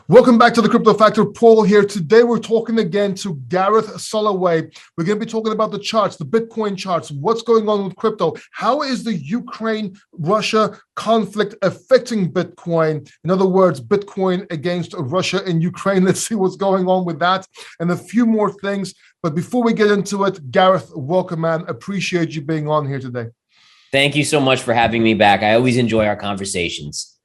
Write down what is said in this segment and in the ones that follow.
Welcome back to the Crypto Factor. Paul here. Today we're talking again to Gareth Soloway. We're going to be talking about the charts, the Bitcoin charts, what's going on with crypto. How is the Ukraine-Russia conflict affecting Bitcoin? In other words, Bitcoin against Russia and Ukraine. Let's see what's going on with that and a few more things. But before we get into it, Gareth, welcome, man. Appreciate you being on here today. Thank you so much for having me back. I always enjoy our conversations.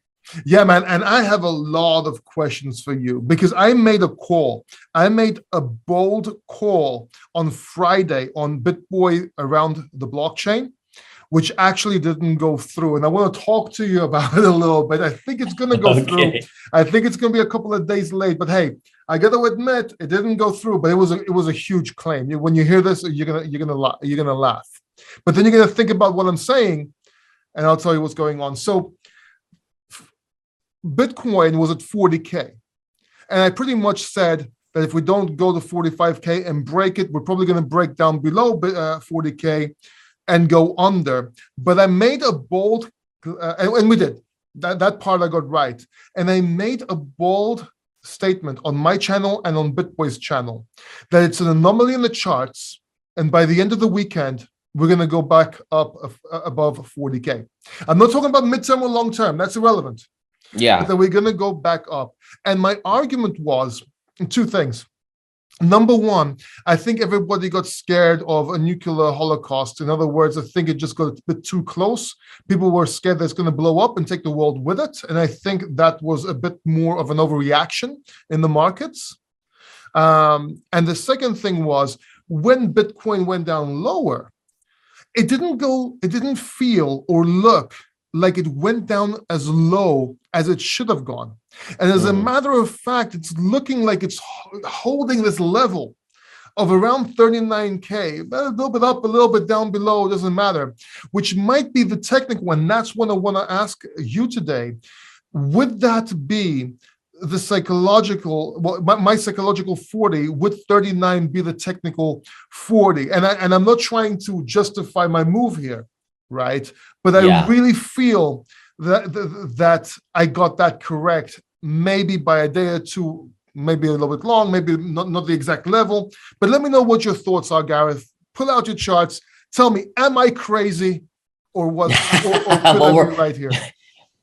Yeah, man. And I have a lot of questions for you because I made a call. I made a bold call on Friday on BitBoy around the blockchain, which actually didn't go through. And I want to talk to you about it a little bit. I think it's going to go through. I think it's going to be a couple of days late. But hey, I got to admit, it didn't go through. But it was a huge claim. When you hear this, you're gonna laugh. But then you're gonna think about what I'm saying, and I'll tell you what's going on. So Bitcoin was at 40K. And I pretty much said that if we don't go to 45K and break it, we're probably going to break down below 40K and go under. But I made a bold, and we did. That part I got right. And I made a bold statement on my channel and on BitBoy's channel that it's an anomaly in the charts. And by the end of the weekend, we're going to go back up above 40K. I'm not talking about midterm or long term. That's irrelevant. Yeah. But then we're going to go back up. And my argument was two things. Number one, I think everybody got scared of a nuclear holocaust. In other words, I think it just got a bit too close. People were scared that it's going to blow up and take the world with it. And I think that was a bit more of an overreaction in the markets. And the second thing was when Bitcoin went down lower, it didn't feel or look like it went down as low as it should have gone. And as a matter of fact, it's looking like it's holding this level of around 39K, a little bit up, a little bit down below, it doesn't matter, which might be the technical one. That's what I want to ask you today. Would that be the psychological, well, my psychological 40, would 39 be the technical 40? And I'm not trying to justify my move here, right? But I really feel that I got that correct, maybe by a day or two, maybe a little bit long, maybe not the exact level. But let me know what your thoughts are, Gareth. Pull out your charts. Tell me, am I crazy or could I be right here?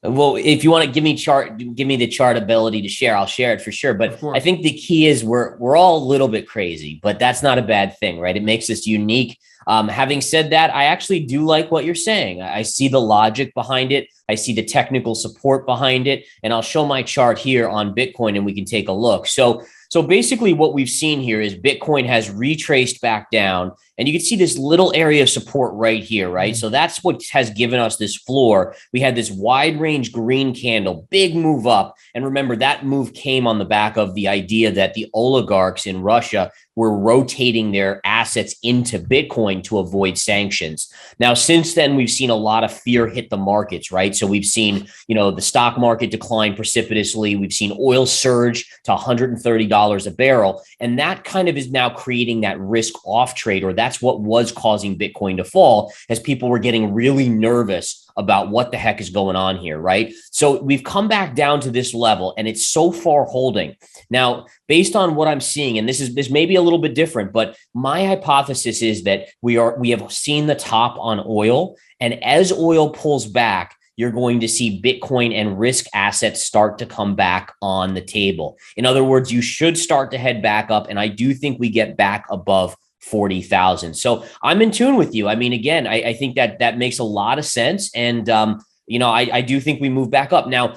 Well, if you want to give me the chart ability to share, I'll share it for sure. But I think the key is we're all a little bit crazy, but that's not a bad thing, right? It makes us unique. Having said that, I actually do like what you're saying. I see the logic behind it. I see the technical support behind it. And I'll show my chart here on Bitcoin and we can take a look. So basically what we've seen here is Bitcoin has retraced back down and you can see this little area of support right here, right? So that's what has given us this floor. We had this wide range green candle, big move up. And remember that move came on the back of the idea that the oligarchs in Russia were rotating their assets into Bitcoin to avoid sanctions. Now, since then, we've seen a lot of fear hit the markets, right? So we've seen, the stock market decline precipitously. We've seen oil surge to $130 a barrel. And that kind of is now creating that risk off trade, or that's what was causing Bitcoin to fall as people were getting really nervous about what the heck is going on here, right? So we've come back down to this level and it's so far holding. Now, based on what I'm seeing, and this may be a little bit different, but my hypothesis is that we have seen the top on oil, and as oil pulls back, you're going to see Bitcoin and risk assets start to come back on the table. In other words, you should start to head back up, and I do think we get back above 40,000. So I'm in tune with you. I mean, again, I think that makes a lot of sense. And, I do think we move back up. Now,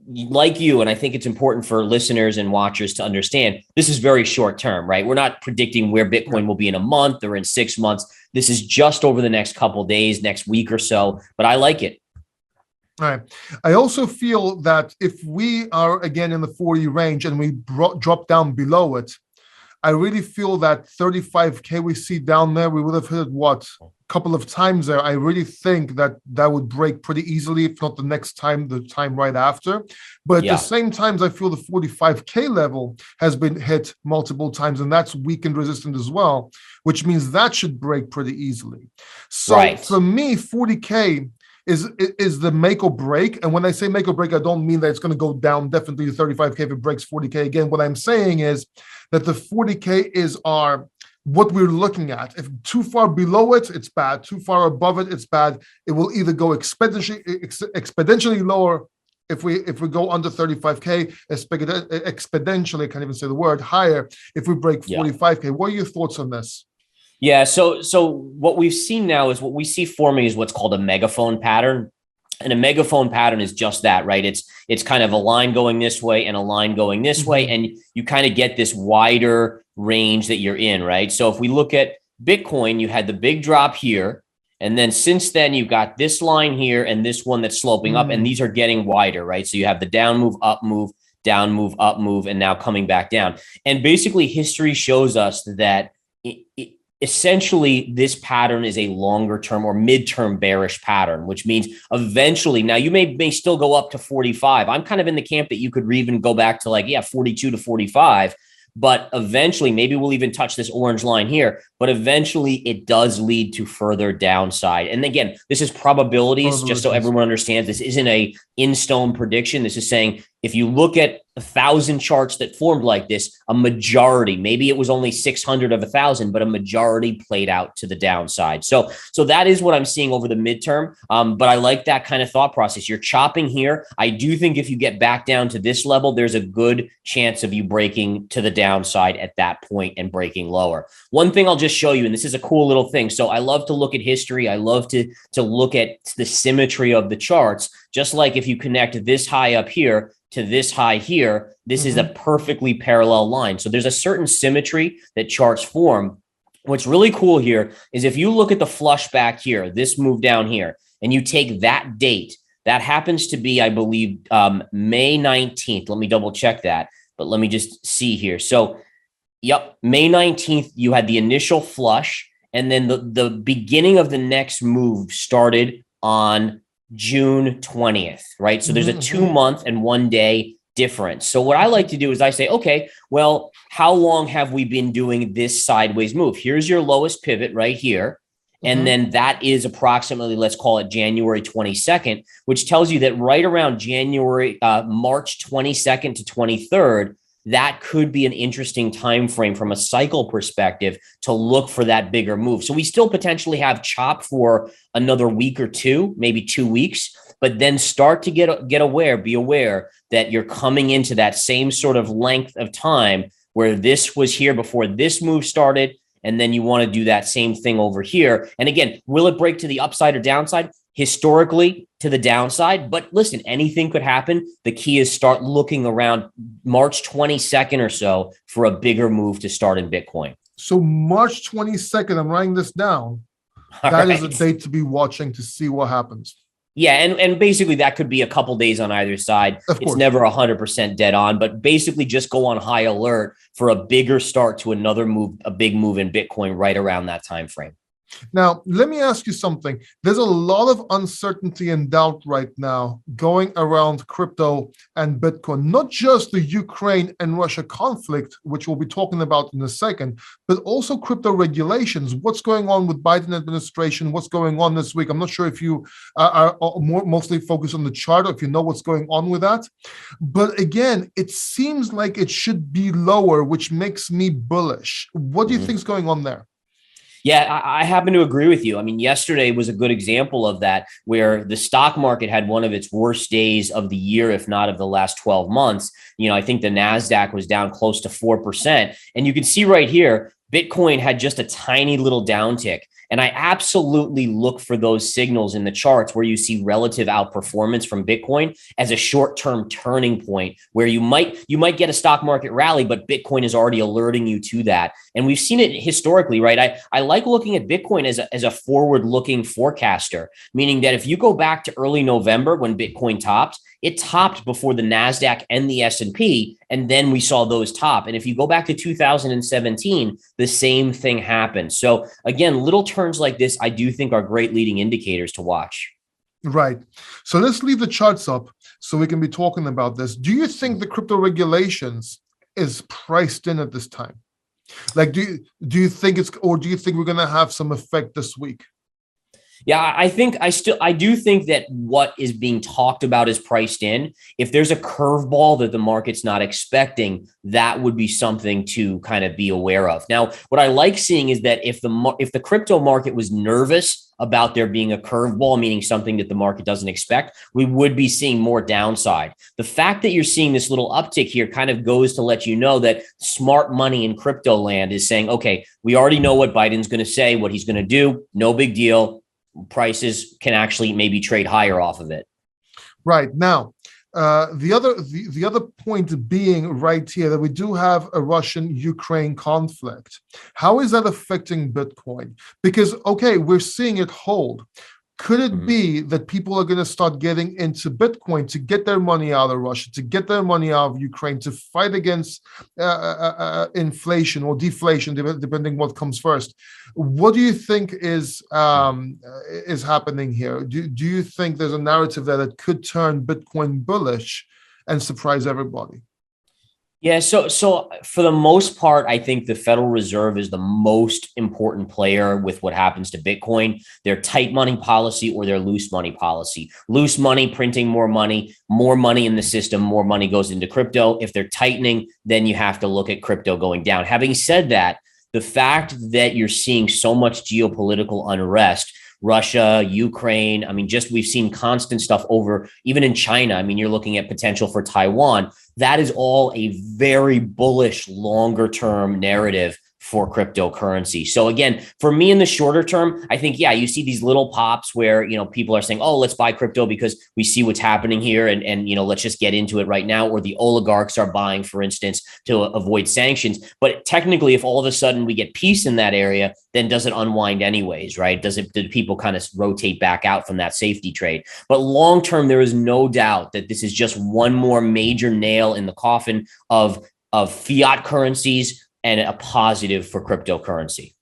like you, and I think it's important for listeners and watchers to understand, this is very short term, right? We're not predicting where Bitcoin will be in a month or in 6 months. This is just over the next couple of days, next week or so, but I like it. All right. I also feel that if we are again in the 40 range and we drop down below it, I really feel that 35K we see down there, we would have hit it, a couple of times there. I really think that would break pretty easily, if not the next time, the time right after. But at the same time, I feel the 45K level has been hit multiple times, and that's weakened resistant as well, which means that should break pretty easily. So for me, 40K is the make or break. And when I say make or break, I don't mean that it's going to go down definitely to 35K if it breaks 40K again. What I'm saying is that the 40K is what we're looking at. If too far below it, it's bad. Too far above it, it's bad. It will either go exponentially lower if we go under 35K, exponentially, I can't even say the word, higher if we break 45K. What are your thoughts on this? Yeah, so what we've seen now is what we see forming is what's called a megaphone pattern. And a megaphone pattern is just that, right? It's kind of a line going this way and a line going this way, and you kind of get this wider range that you're in, right? So if we look at Bitcoin, you had the big drop here, and then since then you've got this line here and this one that's sloping up, and these are getting wider, right? So you have the down move, up move, down move, up move, and now coming back down. And basically history shows us that essentially this pattern is a longer term or midterm bearish pattern, which means eventually, now you may still go up to 45. I'm kind of in the camp that you could even go back to 42 to 45. But eventually, maybe we'll even touch this orange line here, but eventually it does lead to further downside. And again, this is probabilities, just so everyone understands. This isn't a in-stone prediction. This is saying if you look at 1,000 charts that formed like this, a majority, maybe it was only 600 of 1,000, but a majority played out to the downside. So that is what I'm seeing over the midterm. But I like that kind of thought process. You're chopping here. I do think if you get back down to this level, there's a good chance of you breaking to the downside at that point and breaking lower. One thing I'll just show you, and this is a cool little thing. So I love to look at history. I love to look at the symmetry of the charts, just like if you connect this high up here to this high here, this is a perfectly parallel line. So there's a certain symmetry that charts form. What's really cool here is if you look at the flush back here, this move down here, and you take that date, that happens to be, I believe, May 19th. Let me double check that, but let me just see here. So, yep, May 19th, you had the initial flush, and then the beginning of the next move started on June 20th, right? So there's a 2-month and 1 day difference. So what I like to do is I say, okay, well, how long have we been doing this sideways move? Here's your lowest pivot right here. And then that is approximately, let's call it January 22nd, which tells you that right around March 22nd to 23rd, that could be an interesting time frame from a cycle perspective to look for that bigger move. So we still potentially have chop for another week or two, maybe 2 weeks, but then start to be aware that you're coming into that same sort of length of time where this was here before this move started. And then you want to do that same thing over here. And again, will it break to the upside or downside? Historically to the downside, but listen, anything could happen. The key is start looking around March 22nd or so for a bigger move to start in Bitcoin. So March 22nd, I'm writing this down. That is a date to be watching to see what happens. Yeah, and basically that could be a couple days on either side. It's never 100% dead on, but basically just go on high alert for a bigger start to another move, a big move in Bitcoin right around that time frame. Now, let me ask you something. There's a lot of uncertainty and doubt right now going around crypto and Bitcoin, not just the Ukraine and Russia conflict, which we'll be talking about in a second, but also crypto regulations. What's going on with Biden administration? What's going on this week? I'm not sure if you are mostly focused on the chart or if you know what's going on with that. But again, it seems like it should be lower, which makes me bullish. What do you think is going on there? Yeah, I happen to agree with you. I mean, yesterday was a good example of that, where the stock market had one of its worst days of the year, if not of the last 12 months. I think the NASDAQ was down close to 4%. And you can see right here, Bitcoin had just a tiny little downtick. And I absolutely look for those signals in the charts where you see relative outperformance from Bitcoin as a short-term turning point where you might get a stock market rally, but Bitcoin is already alerting you to that. And we've seen it historically, right? I like looking at Bitcoin as a forward-looking forecaster, meaning that if you go back to early November when Bitcoin topped, it topped before the NASDAQ and the S&P, and then we saw those top. And if you go back to 2017, the same thing happened. So again, little turns like this, I do think are great leading indicators to watch. Right. So let's leave the charts up so we can be talking about this. Do you think the crypto regulations is priced in at this time? Like, do you think do you think we're going to have some effect this week? Yeah, I do think that what is being talked about is priced in. If there's a curveball that the market's not expecting, that would be something to kind of be aware of. Now, what I like seeing is that if the crypto market was nervous about there being a curveball, meaning something that the market doesn't expect, we would be seeing more downside. The fact that you're seeing this little uptick here kind of goes to let you know that smart money in crypto land is saying, okay, we already know what Biden's going to say, what he's going to do. No big deal. Prices can actually maybe trade higher off of it. Right. Now, the other point being right here that we do have a Russian-Ukraine conflict. How is that affecting Bitcoin? Because, okay, we're seeing it hold. Could it be that people are going to start getting into Bitcoin to get their money out of Russia, to get their money out of Ukraine, to fight against inflation or deflation, depending what comes first? What do you think is happening here? Do you think there's a narrative there that could turn Bitcoin bullish and surprise everybody? Yeah, so for the most part, I think the Federal Reserve is the most important player with what happens to Bitcoin. Their tight money policy or their loose money policy. Loose money, printing more money in the system, more money goes into crypto. If they're tightening, then you have to look at crypto going down. Having said that, the fact that you're seeing so much geopolitical unrest, Russia, Ukraine. I mean, we've seen constant stuff over, even in China. I mean, you're looking at potential for Taiwan. That is all a very bullish, longer term narrative for cryptocurrency. So again, for me in the shorter term, I think, yeah, you see these little pops where, people are saying, oh, let's buy crypto because we see what's happening here. And let's just get into it right now. Or the oligarchs are buying, for instance, to avoid sanctions. But technically, if all of a sudden we get peace in that area, then does it unwind anyways, right? Do people kind of rotate back out from that safety trade? But long term, there is no doubt that this is just one more major nail in the coffin of fiat currencies and a positive for cryptocurrency.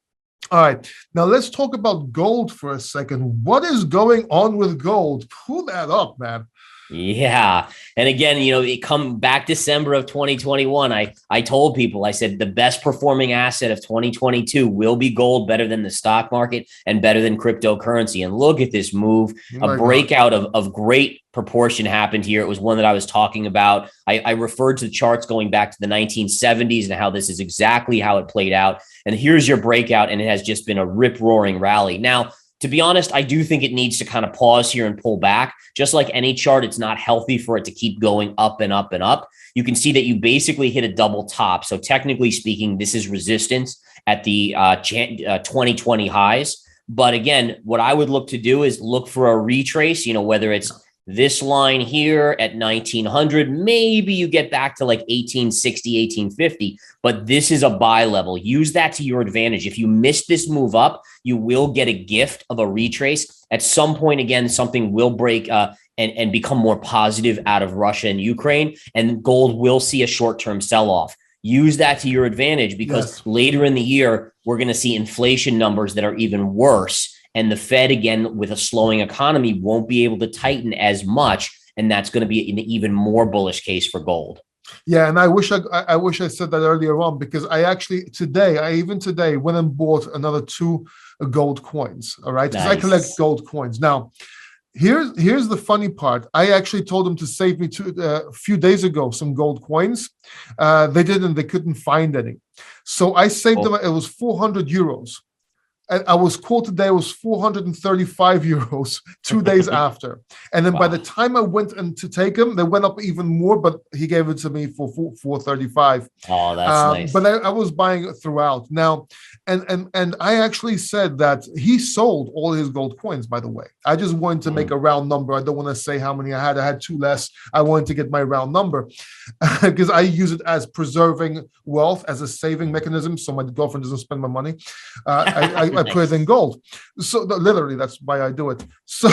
All right. Now let's talk about gold for a second. What is going on with gold? Pull that up, man. Yeah. And again, it come back December of 2021. I told people, I said, the best performing asset of 2022 will be gold, better than the stock market and better than cryptocurrency. And look at this move, a breakout of great proportion happened here. It was one that I was talking about. I referred to the charts going back to the 1970s and how this is exactly how it played out. And here's your breakout. And it has just been a rip roaring rally. Now, to be honest, I do think it needs to kind of pause here and pull back. Just like any chart, it's not healthy for it to keep going up and up and up. You can see that you basically hit a double top. So technically speaking, this is resistance at the 2020 highs. But again, what I would look to do is look for a retrace, whether it's this line here at 1900, maybe you get back to like 1860, 1850, but this is a buy level. Use that to your advantage. If you miss this move up, you will get a gift of a retrace. At some point, again, something will break and become more positive out of Russia and Ukraine, and gold will see a short-term sell-off. Use that to your advantage because later in the year, we're going to see inflation numbers that are even worse. And the Fed, again, with a slowing economy, won't be able to tighten as much. And that's going to be an even more bullish case for gold. Yeah, and I wish I said that earlier on, because I actually today went and bought another 2 gold coins. All right, because I collect gold coins. Now, here's the funny part. I actually told them to save me a few days ago some gold coins. They didn't. They couldn't find any. So I saved them. It was 400 euros. And I was quoted there, it was 435 euros 2 days after. And then by the time I went in to take them, they went up even more, but he gave it to me for 435. Oh, that's nice. But I was buying it throughout. Now, and I actually said that he sold all his gold coins, by the way. I just wanted to make a round number. I don't want to say how many I had. I had 2 less. I wanted to get my round number because I use it as preserving wealth, as a saving mechanism, so my girlfriend doesn't spend my money. I put it in gold. So literally, that's why I do it. So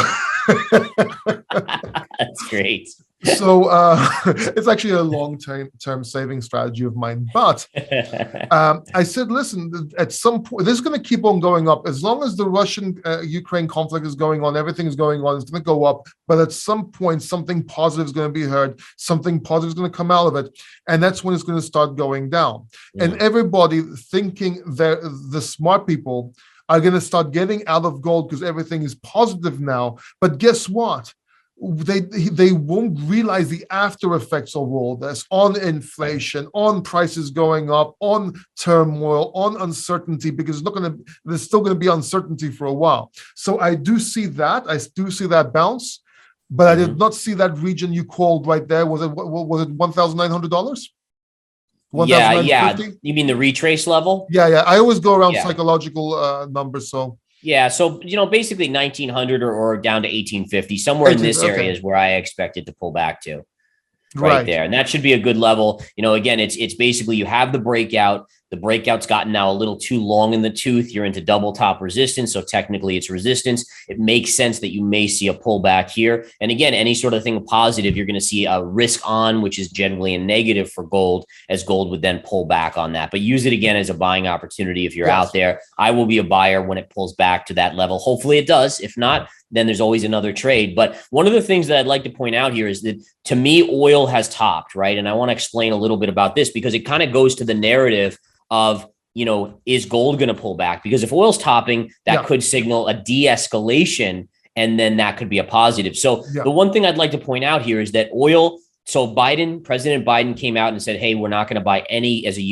that's great. So it's actually a long-term saving strategy of mine. But I said, listen, at some point, this is going to keep on going up. As long as the Russian-Ukraine conflict is going on, everything is going on, it's going to go up. But at some point, something positive is going to be heard. Something positive is going to come out of it. And that's when it's going to start going down. And everybody thinking the smart people are going to start getting out of gold because everything is positive now. But guess what? They won't realize the after effects of all this on inflation, on prices going up, on turmoil, on uncertainty, because there's still going to be uncertainty for a while. So I do see that. I do see that bounce, but I did not see that region you called right there. Was it $1,900? Yeah. You mean the retrace level? Yeah. I always go around psychological numbers. So yeah. So, basically 1900 or down to 1850, somewhere in this area is where I expect it to pull back to right there. And that should be a good level. Again, it's basically you have the breakout. The breakout's gotten now a little too long in the tooth. You're into double top resistance. So technically it's resistance. It makes sense that you may see a pullback here. And again, any sort of thing positive, you're going to see a risk on, which is generally a negative for gold, as gold would then pull back on that. But use it again as a buying opportunity if you're out there. I will be a buyer when it pulls back to that level. Hopefully it does. If not, then there's always another trade. But one of the things that I'd like to point out here is that, to me, oil has topped, right? And I want to explain a little bit about this because it kind of goes to the narrative of, is gold going to pull back? Because if oil's topping, that could signal a de-escalation, and then that could be a positive. So the one thing I'd like to point out here is that oil. So President Biden came out and said, hey, we're not going to buy any as the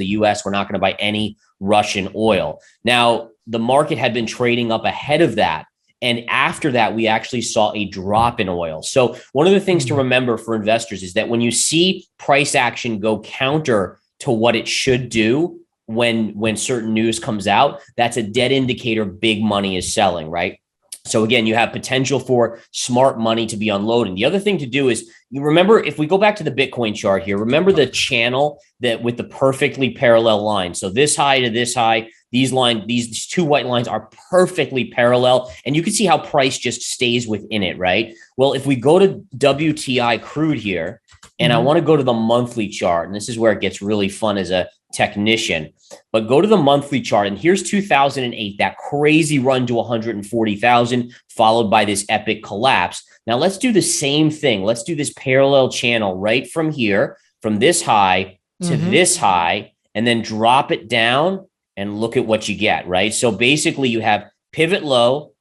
US, we're not going to buy any Russian oil. Now, the market had been trading up ahead of that. And after that, we actually saw a drop in oil. So one of the things to remember for investors is that when you see price action go counter to what it should do when certain news comes out, that's a dead indicator big money is selling, right? So again, you have potential for smart money to be unloading. The other thing to do is, you remember, if we go back to the Bitcoin chart here, remember the channel that with the perfectly parallel line. So this high to this high, these two white lines are perfectly parallel, and you can see how price just stays within it, right? Well, if we go to WTI crude here, and I want to go to the monthly chart, and this is where it gets really fun as a technician, but go to the monthly chart, and here's 2008, that crazy run to 140,000, followed by this epic collapse. Now let's do the same thing. Let's do this parallel channel right from here, from this high to this high, and then drop it down and look at what you get, right? So basically you have pivot low.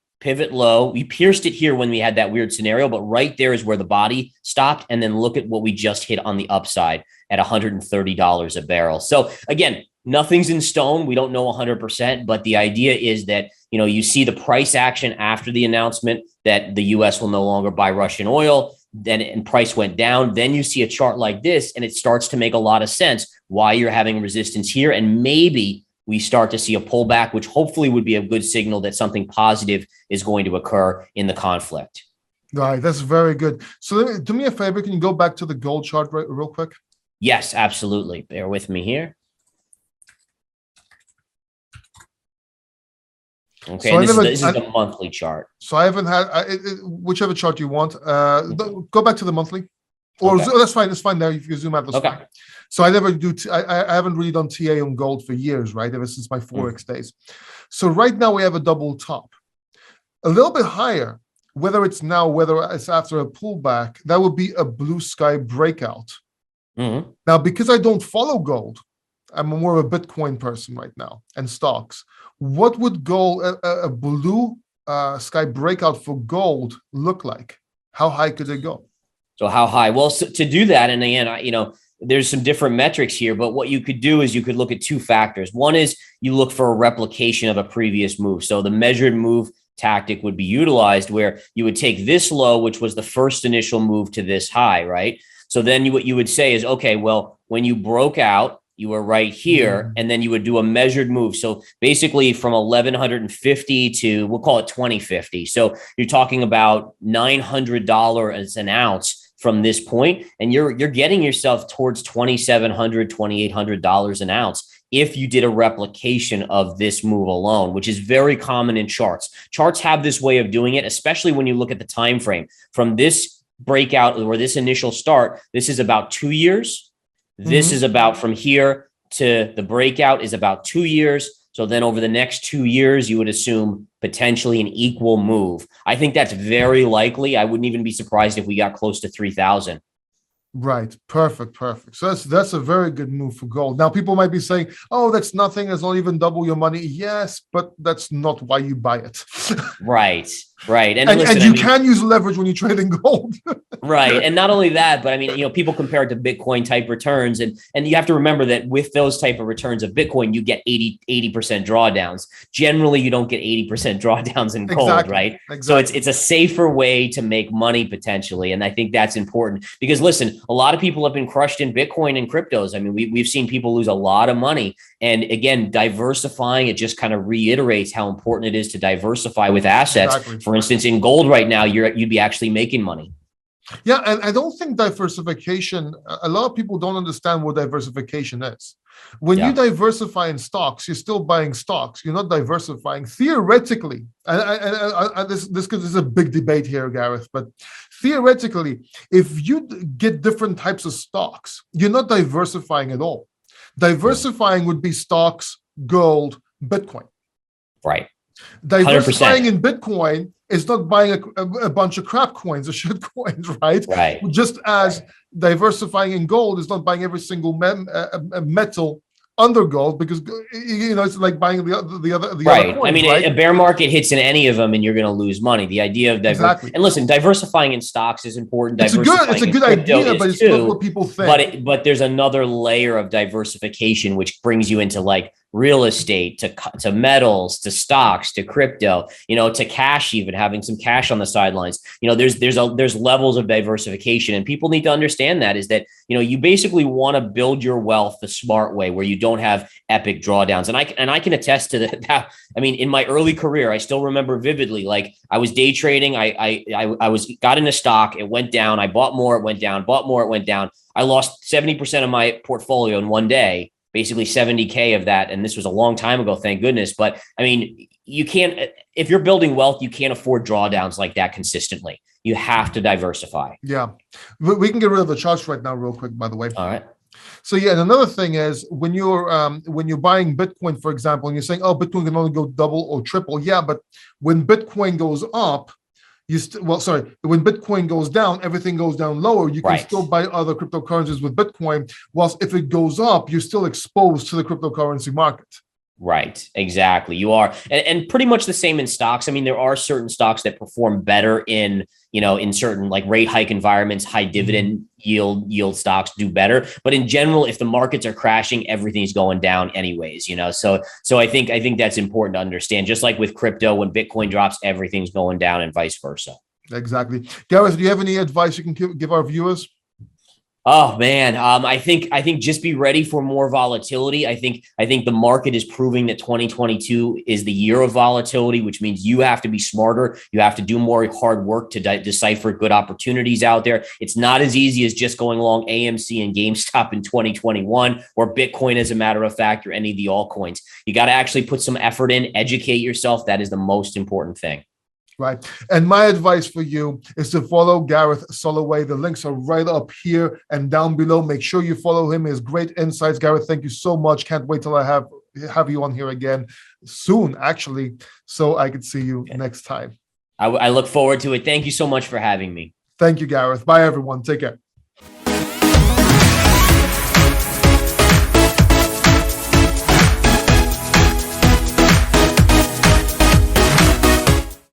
We pierced it here when we had that weird scenario, but right there is where the body stopped. And then look at what we just hit on the upside at $130 a barrel. So again, nothing's in stone. We don't know 100%, but the idea is that, you see the price action after the announcement that the US will no longer buy Russian oil, and price went down. Then you see a chart like this, and it starts to make a lot of sense why you're having resistance here. And maybe we start to see a pullback, which hopefully would be a good signal that something positive is going to occur in the conflict. Right. That's very good. So do me a favor. Can you go back to the gold chart real quick? Yes, absolutely. Bear with me here. Okay. So this is the monthly chart. So I haven't had whichever chart you want. Go back to the monthly. Or that's fine. It's fine there. If you zoom out, that's fine. So I never do. I haven't really done TA on gold for years, right? Ever since my Forex days. So right now we have a double top, a little bit higher. Whether it's now, whether it's after a pullback, that would be a blue sky breakout. Now, because I don't follow gold, I'm more of a Bitcoin person right now and stocks. What would a blue sky breakout for gold look like? How high could it go? So how high? Well, so to do that, and again, there's some different metrics here, but what you could do is you could look at two factors. One is you look for a replication of a previous move. So the measured move tactic would be utilized, where you would take this low, which was the first initial move, to this high, right? So then what you would say is, okay, well, when you broke out, you were right here, and then you would do a measured move. So basically from 1150 to, we'll call it 2050. So you're talking about $900 as an ounce from this point, and you're getting yourself towards $2,700, $2,800 an ounce if you did a replication of this move alone, which is very common in charts. Charts have this way of doing it, especially when you look at the time frame. From this breakout or this initial start, this is about 2 years. This is about, from here to the breakout, is about 2 years. So then over the next 2 years, you would assume potentially an equal move. I think that's very likely. I wouldn't even be surprised if we got close to 3,000. Right. Perfect. So that's a very good move for gold. Now, people might be saying, "Oh, that's nothing. It's not even double your money." Yes, but that's not why you buy it. Right. Right. And And listen, you can use leverage when you trade in gold. right. And not only that, but I mean, people compare it to Bitcoin type returns. And you have to remember that with those type of returns of Bitcoin, you get 80% drawdowns. Generally, you don't get 80% drawdowns in gold, Exactly. right? Exactly. So it's a safer way to make money potentially. And I think that's important because listen, a lot of people have been crushed in Bitcoin and cryptos. I mean, we've seen people lose a lot of money. And again, diversifying, it just kind of reiterates how important it is to diversify with assets. Exactly. For instance, in gold right now, you'd be actually making money. Yeah, and I don't think diversification, a lot of people don't understand what diversification is. When you diversify in stocks, you're still buying stocks. You're not diversifying. Theoretically, and this is a big debate here, Gareth, but theoretically, if you get different types of stocks, you're not diversifying at all. Diversifying would be stocks, gold, Bitcoin. Right. Diversifying 100%. in Bitcoin is not buying a bunch of crap coins or shit coins, right? Right. Just as diversifying in gold is not buying every single metal under gold, because it's like buying the other right. coins, I mean, right? a bear market hits in any of them, and you're going to lose money. The idea of Exactly. And listen, diversifying in stocks is important. It's a good idea, but it's not what people think. But there's another layer of diversification which brings you into like real estate, to metals, to stocks, to crypto, to cash, even having some cash on the sidelines. There's levels of diversification, and people need to understand that is that, you basically want to build your wealth the smart way where you don't have epic drawdowns. And I can attest to that. I mean, in my early career, I still remember vividly, like I was day trading. I got into stock. It went down. I bought more. It went down, bought more. It went down. I lost 70% of my portfolio in one day, basically 70K of that. And this was a long time ago, thank goodness. But I mean, you can't, if you're building wealth, you can't afford drawdowns like that consistently. You have to diversify. Yeah. We can get rid of the charts right now real quick, by the way. All right. So yeah, and another thing is when you're buying Bitcoin, for example, and you're saying, oh, Bitcoin can only go double or triple. Yeah, but when Bitcoin goes up, when Bitcoin goes down, everything goes down lower. You can still buy other cryptocurrencies with Bitcoin. Whilst if it goes up, you're still exposed to the cryptocurrency market. Right. Exactly. You are. And pretty much the same in stocks. I mean, there are certain stocks that perform better in certain like rate hike environments. High dividend yield stocks do better. But in general, if the markets are crashing, everything's going down anyways, So I think that's important to understand. Just like with crypto, when Bitcoin drops, everything's going down and vice versa. Exactly. Gareth, do you have any advice you can give our viewers? Oh man, I think just be ready for more volatility. I think the market is proving that 2022 is the year of volatility, which means you have to be smarter. You have to do more hard work to decipher good opportunities out there. It's not as easy as just going along AMC and GameStop in 2021 or Bitcoin, as a matter of fact, or any of the altcoins. You got to actually put some effort in, educate yourself. That is the most important thing. Right. And my advice for you is to follow Gareth Soloway. The links are right up here and down below. Make sure you follow him. His great insights. Gareth, thank you so much. Can't wait till I have you on here again soon, actually, so I could see you next time. I look forward to it. Thank you so much for having me. Thank you, Gareth. Bye, everyone. Take care.